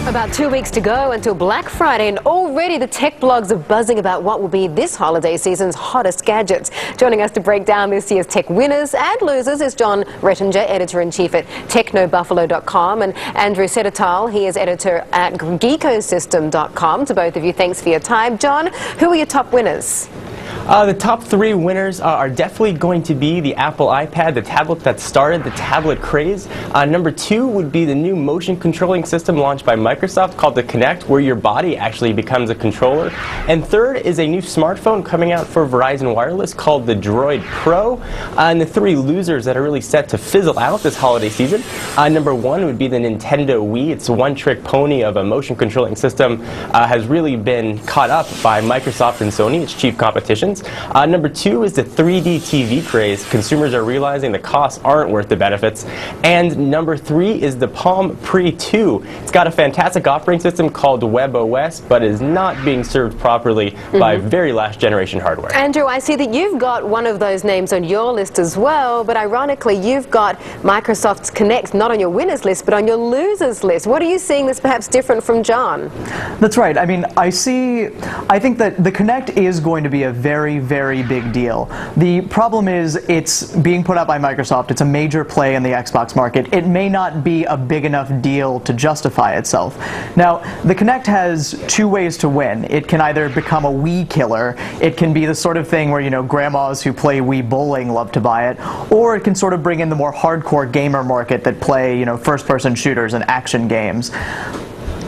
About 2 weeks to go until Black Friday, and already the tech blogs are buzzing about what will be this holiday season's hottest gadgets. Joining us to break down this year's tech winners and losers is Jon Rettinger, editor-in-chief at technobuffalo.com, and Andrew Sedatal, he is editor at geekosystem.com. To both of you, thanks for your time. Jon, who are your top winners? The top three winners are definitely going to be the Apple iPad, the tablet that started the tablet craze. Number two would be the new motion controlling system launched by Microsoft called the Kinect, where your body actually becomes a controller. And third is a new smartphone coming out for Verizon Wireless called the Droid Pro. And the three losers that are really set to fizzle out this holiday season. Number one would be the Nintendo Wii. It's a one-trick pony of a motion controlling system, has really been caught up by Microsoft and Sony, its chief competitions. Number two is the 3D TV craze. Consumers are realizing the costs aren't worth the benefits. And number three is the Palm Pre 2. It's got a fantastic operating system called WebOS, but is not being served properly by very last generation hardware. Andrew, I see that you've got one of those names on your list as well, but ironically you've got Microsoft's Kinect not on your winners list, but on your losers list. What are you seeing that's perhaps different from Jon? That's right. I mean, I think that the Kinect is going to be a very big deal. The problem is it's being put out by Microsoft. It's a major play in the Xbox market. It may not be a big enough deal to justify itself. Now, the Kinect has two ways to win. It can either become a Wii killer. It can be the sort of thing where, you know, grandmas who play Wii bowling love to buy it, or it can sort of bring in the more hardcore gamer market that play, you know, first-person shooters and action games.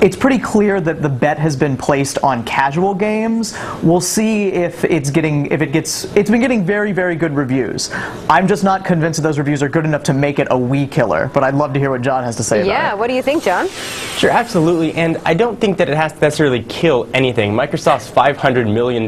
It's pretty clear that the bet has been placed on casual games. We'll see if it's been getting very good reviews. I'm just not convinced that those reviews are good enough to make it a Wii killer, but I'd love to hear what Jon has to say about it. Yeah, what do you think, Jon? Sure, absolutely, and I don't think that it has to necessarily kill anything. Microsoft's $500 million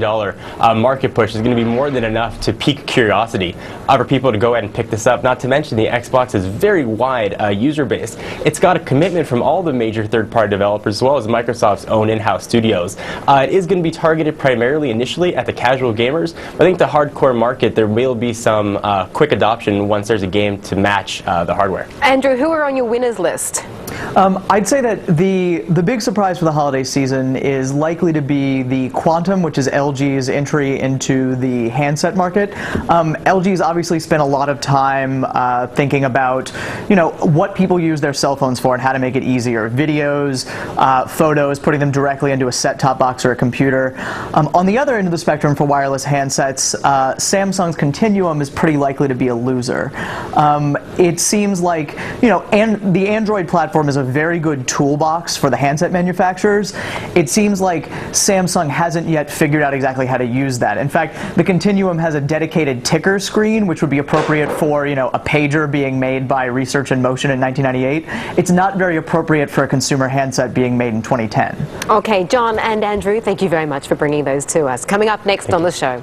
market push is going to be more than enough to pique curiosity for people to go ahead and pick this up, not to mention the Xbox's very wide user base. It's got a commitment from all the major third-party developers as well as Microsoft's own in-house studios. It is going to be targeted primarily initially at the casual gamers, but I think the hardcore market, there will be some quick adoption once there's a game to match the hardware. Andrew, who are on your winners list? I'd say that the big surprise for the holiday season is likely to be the Quantum, which is LG's entry into the handset market. LG's obviously spent a lot of time thinking about, you know, what people use their cell phones for and how to make it easier. Videos, photos, putting them directly into a set-top box or a computer. On the other end of the spectrum for wireless handsets, Samsung's Continuum is pretty likely to be a loser. It seems like, you know, and the Android platform is a very good toolbox for the handset manufacturers. It seems like Samsung hasn't yet figured out exactly how to use that. In fact, the Continuum has a dedicated ticker screen, which would be appropriate for, you know, a pager being made by Research in Motion in 1998. It's not very appropriate for a consumer handset being made in 2010. Okay, Jon and Andrew, thank you very much for bringing those to us. Coming up next on the show.